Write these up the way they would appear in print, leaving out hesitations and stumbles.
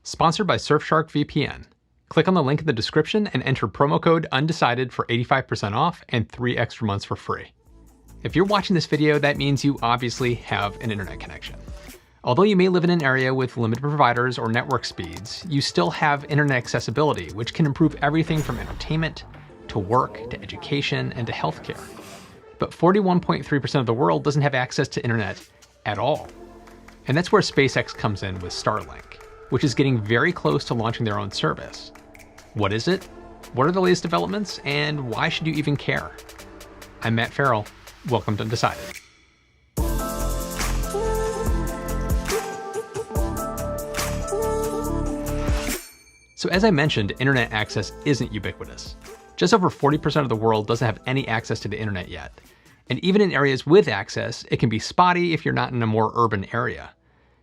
Sponsored by Surfshark VPN. Click on the link in the description and enter promo code UNDECIDED for 85% off and 3 extra months for free. If you're watching this video, that means you obviously have an internet connection. Although you may live in an area with limited providers or network speeds, you still have internet accessibility, which can improve everything from entertainment to work to education and to healthcare. But 41.3% of the world doesn't have access to internet at all. And that's where SpaceX comes in with Starlink, which is getting very close to launching their own service. What is it? What are the latest developments? And why should you even care? I'm Matt Farrell. Welcome to Undecided. So as I mentioned, internet access isn't ubiquitous. Just over 40% of the world doesn't have any access to the internet yet. And even in areas with access, it can be spotty if you're not in a more urban area.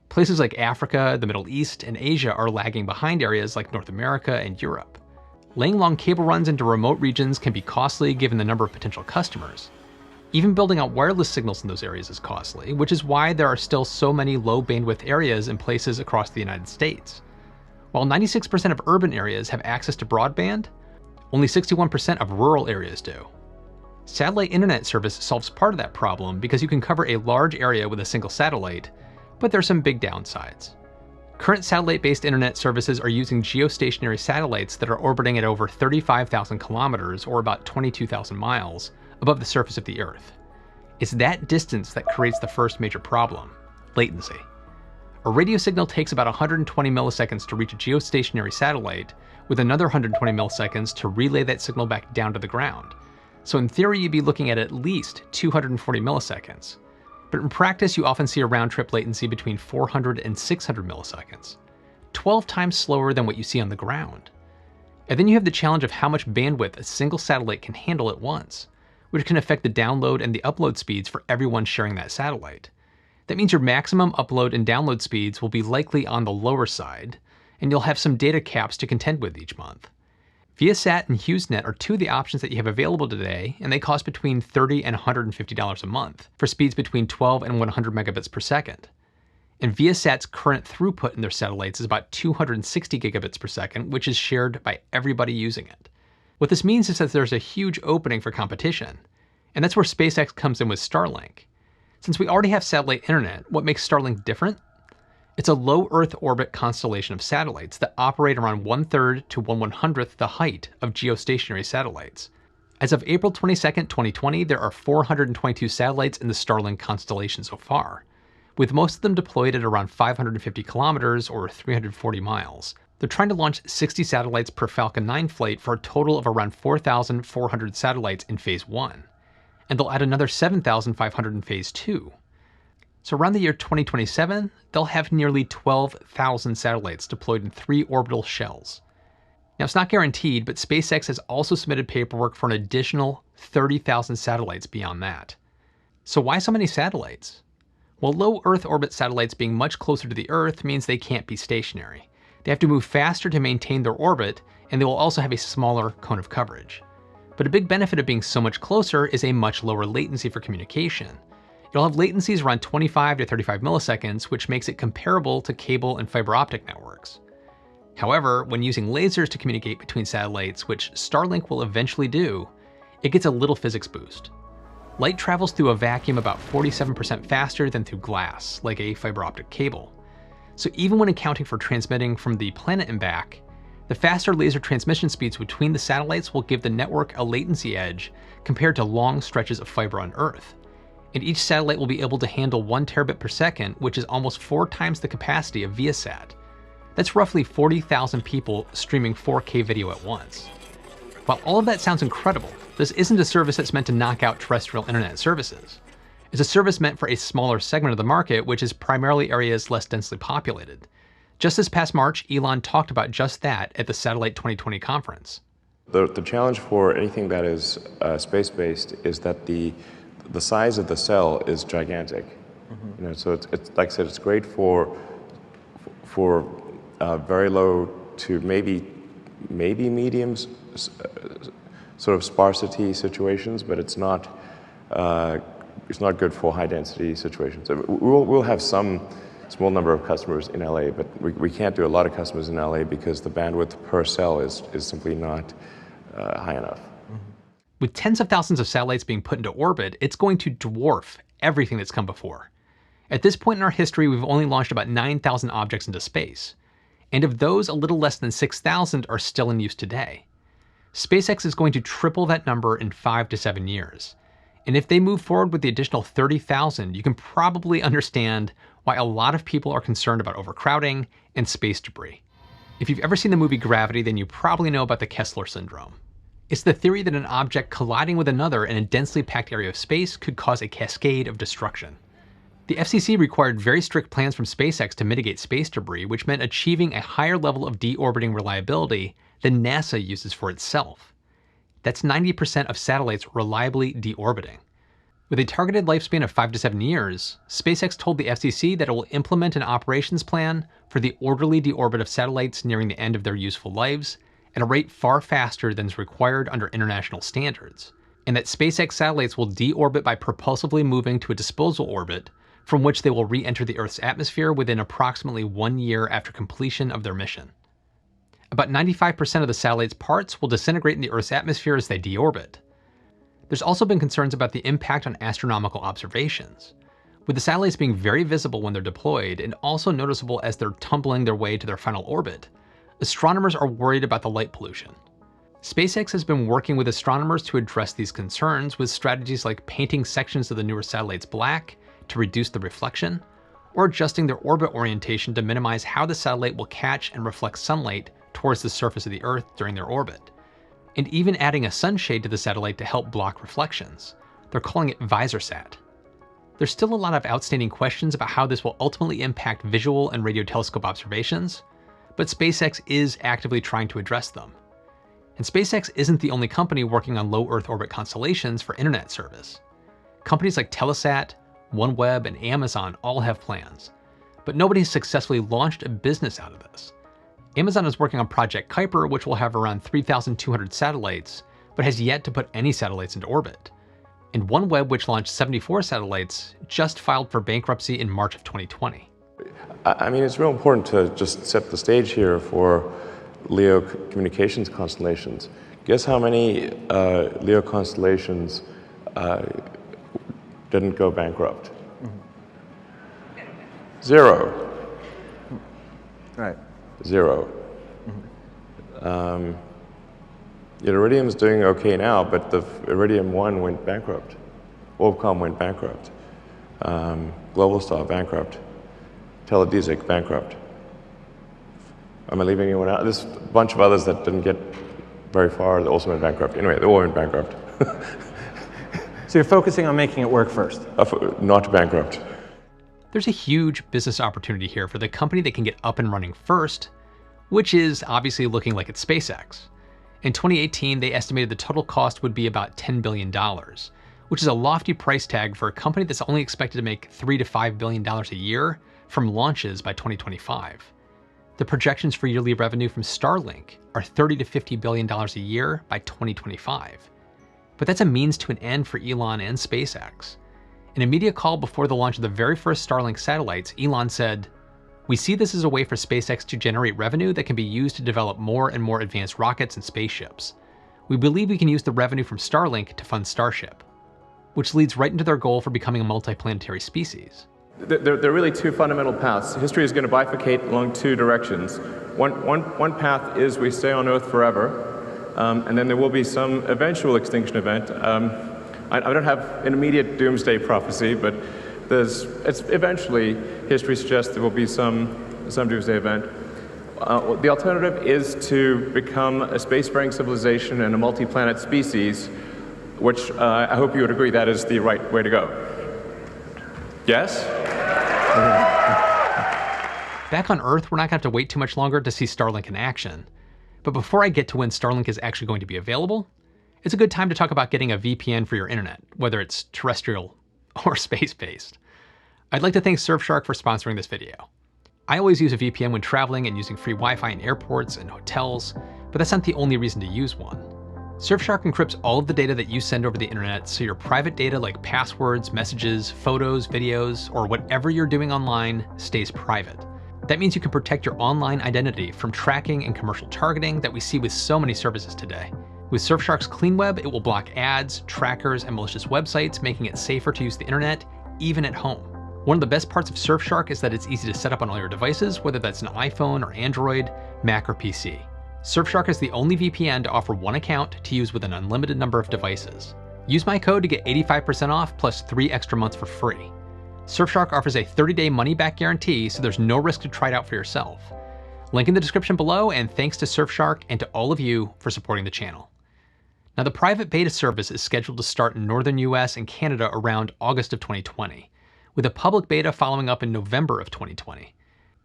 Places like Africa, the Middle East, and Asia are lagging behind areas like North America and Europe. Laying long cable runs into remote regions can be costly given the number of potential customers. Even building out wireless signals in those areas is costly, which is why there are still so many low bandwidth areas in places across the United States. While 96% of urban areas have access to broadband, only 61% of rural areas do. Satellite internet service solves part of that problem because you can cover a large area with a single satellite, but there are some big downsides. Current satellite-based internet services are using geostationary satellites that are orbiting at over 35,000 kilometers, or about 22,000 miles, above the surface of the Earth. It's that distance that creates the first major problem: latency. A radio signal takes about 120 milliseconds to reach a geostationary satellite, with another 120 milliseconds to relay that signal back down to the ground. So in theory, you'd be looking at least 240 milliseconds. But in practice, you often see a round-trip latency between 400 and 600 milliseconds, 12 times slower than what you see on the ground. And then you have the challenge of how much bandwidth a single satellite can handle at once, which can affect the download and the upload speeds for everyone sharing that satellite. That means your maximum upload and download speeds will be likely on the lower side, and you'll have some data caps to contend with each month. Viasat and HughesNet are two of the options that you have available today, and they cost between $30 and $150 a month for speeds between 12 and 100 megabits per second. And Viasat's current throughput in their satellites is about 260 gigabits per second, which is shared by everybody using it. What this means is that there's a huge opening for competition, and that's where SpaceX comes in with Starlink. Since we already have satellite internet, what makes Starlink different? It's a low Earth orbit constellation of satellites that operate around 1/3 to 1/100th the height of geostationary satellites. As of April 22nd, 2020, there are 422 satellites in the Starlink constellation so far, with most of them deployed at around 550 kilometers or 340 miles. They're trying to launch 60 satellites per Falcon 9 flight for a total of around 4,400 satellites in Phase 1. And they'll add another 7,500 in Phase 2. So around the year 2027, they'll have nearly 12,000 satellites deployed in 3 orbital shells. Now, it's not guaranteed, but SpaceX has also submitted paperwork for an additional 30,000 satellites beyond that. So why so many satellites? Well, low Earth orbit satellites being much closer to the Earth means they can't be stationary. They have to move faster to maintain their orbit, and they will also have a smaller cone of coverage. But a big benefit of being so much closer is a much lower latency for communication. It'll have latencies around 25 to 35 milliseconds, which makes it comparable to cable and fiber optic networks. However, when using lasers to communicate between satellites, which Starlink will eventually do, it gets a little physics boost. Light travels through a vacuum about 47% faster than through glass, like a fiber optic cable. So even when accounting for transmitting from the planet and back, the faster laser transmission speeds between the satellites will give the network a latency edge compared to long stretches of fiber on Earth. And each satellite will be able to handle 1 terabit per second, which is almost 4 times the capacity of Viasat. That's roughly 40,000 people streaming 4K video at once. While all of that sounds incredible, this isn't a service that's meant to knock out terrestrial internet services. It's a service meant for a smaller segment of the market, which is primarily areas less densely populated. Just this past March, Elon talked about just that at the Satellite 2020 conference. The challenge for anything that is space-based is that the size of the cell is gigantic. Mm-hmm. So it's like I said, it's great for very low to maybe medium sort of sparsity situations, but it's not good for high density situations. We'll have some small number of customers in LA, but we can't do a lot of customers in LA because the bandwidth per cell is simply not high enough. With tens of thousands of satellites being put into orbit, it's going to dwarf everything that's come before. At this point in our history, we've only launched about 9,000 objects into space. And of those, a little less than 6,000 are still in use today. SpaceX is going to triple that number in 5 to 7 years. And if they move forward with the additional 30,000, you can probably understand why a lot of people are concerned about overcrowding and space debris. If you've ever seen the movie Gravity, then you probably know about the Kessler syndrome. It's the theory that an object colliding with another in a densely packed area of space could cause a cascade of destruction. The FCC required very strict plans from SpaceX to mitigate space debris, which meant achieving a higher level of deorbiting reliability than NASA uses for itself. That's 90% of satellites reliably deorbiting. With a targeted lifespan of 5 to 7 years, SpaceX told the FCC that it will implement an operations plan for the orderly deorbit of satellites nearing the end of their useful lives at a rate far faster than is required under international standards, and that SpaceX satellites will deorbit by propulsively moving to a disposal orbit from which they will re-enter the Earth's atmosphere within approximately 1 year after completion of their mission. About 95% of the satellite's parts will disintegrate in the Earth's atmosphere as they deorbit. There's also been concerns about the impact on astronomical observations, with the satellites being very visible when they're deployed and also noticeable as they're tumbling their way to their final orbit. Astronomers are worried about the light pollution. SpaceX has been working with astronomers to address these concerns with strategies like painting sections of the newer satellites black to reduce the reflection, or adjusting their orbit orientation to minimize how the satellite will catch and reflect sunlight towards the surface of the Earth during their orbit, and even adding a sunshade to the satellite to help block reflections. They're calling it VisorSat. There's still a lot of outstanding questions about how this will ultimately impact visual and radio telescope observations, but SpaceX is actively trying to address them. And SpaceX isn't the only company working on low Earth orbit constellations for internet service. Companies like Telesat, OneWeb, and Amazon all have plans, but nobody has successfully launched a business out of this. Amazon is working on Project Kuiper, which will have around 3,200 satellites, but has yet to put any satellites into orbit. And OneWeb, which launched 74 satellites, just filed for bankruptcy in March of 2020. I mean, it's real important to just set the stage here for LEO communications constellations. Guess how many LEO constellations didn't go bankrupt? Mm-hmm. 0. Right. 0. Mm-hmm. Iridium's doing okay now, but the Iridium 1 went bankrupt. Orbcom went bankrupt. Globalstar bankrupt. Teledesic bankrupt. Am I leaving anyone out? There's a bunch of others that didn't get very far that also went bankrupt. Anyway, they all went bankrupt. So you're focusing on making it work first? Not bankrupt. There's a huge business opportunity here for the company that can get up and running first, which is obviously looking like it's SpaceX. In 2018, they estimated the total cost would be about $10 billion, which is a lofty price tag for a company that's only expected to make $3 to $5 billion a year from launches by 2025. The projections for yearly revenue from Starlink are $30 to $50 billion a year by 2025. But that's a means to an end for Elon and SpaceX. In a media call before the launch of the very first Starlink satellites, Elon said, "We see this as a way for SpaceX to generate revenue that can be used to develop more and more advanced rockets and spaceships. We believe we can use the revenue from Starlink to fund Starship," which leads right into their goal for becoming a multiplanetary species. There are really two fundamental paths. History is going to bifurcate along two directions. One path is we stay on Earth forever, and then there will be some eventual extinction event. I don't have an immediate doomsday prophecy, but it's eventually, history suggests there will be some doomsday event. The alternative is to become a spacefaring civilization and a multi-planet species, which I hope you would agree that is the right way to go. Yes? Back on Earth, we're not going to have to wait too much longer to see Starlink in action. But before I get to when Starlink is actually going to be available, it's a good time to talk about getting a VPN for your internet, whether it's terrestrial or space-based. I'd like to thank Surfshark for sponsoring this video. I always use a VPN when traveling and using free Wi-Fi in airports and hotels, but that's not the only reason to use one. Surfshark encrypts all of the data that you send over the internet, so your private data like passwords, messages, photos, videos, or whatever you're doing online stays private. That means you can protect your online identity from tracking and commercial targeting that we see with so many services today. With Surfshark's Clean Web, it will block ads, trackers, and malicious websites, making it safer to use the internet, even at home. One of the best parts of Surfshark is that it's easy to set up on all your devices, whether that's an iPhone or Android, Mac or PC. Surfshark is the only VPN to offer one account to use with an unlimited number of devices. Use my code to get 85% off plus 3 extra months for free. Surfshark offers a 30-day money-back guarantee, so there's no risk to try it out for yourself. Link in the description below, and thanks to Surfshark and to all of you for supporting the channel. Now, the private beta service is scheduled to start in northern US and Canada around August of 2020, with a public beta following up in November of 2020.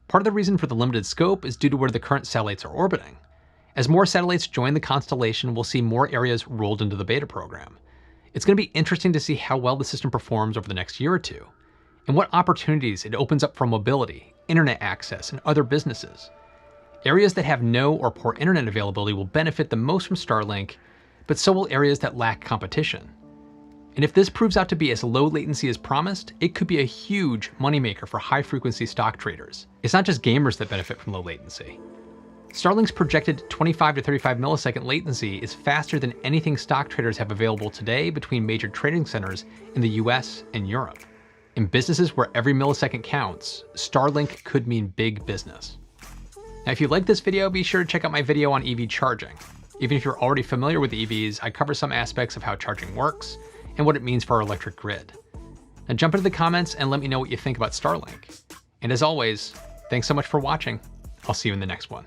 Part of the reason for the limited scope is due to where the current satellites are orbiting. As more satellites join the constellation, we'll see more areas rolled into the beta program. It's going to be interesting to see how well the system performs over the next year or two, and what opportunities it opens up for mobility, internet access, and other businesses. Areas that have no or poor internet availability will benefit the most from Starlink, but so will areas that lack competition. And if this proves out to be as low latency as promised, it could be a huge moneymaker for high-frequency stock traders. It's not just gamers that benefit from low latency. Starlink's projected 25 to 35 millisecond latency is faster than anything stock traders have available today between major trading centers in the US and Europe. In businesses where every millisecond counts, Starlink could mean big business. Now, if you like this video, be sure to check out my video on EV charging. Even if you're already familiar with EVs, I cover some aspects of how charging works and what it means for our electric grid. Now jump into the comments and let me know what you think about Starlink. And as always, thanks so much for watching. I'll see you in the next one.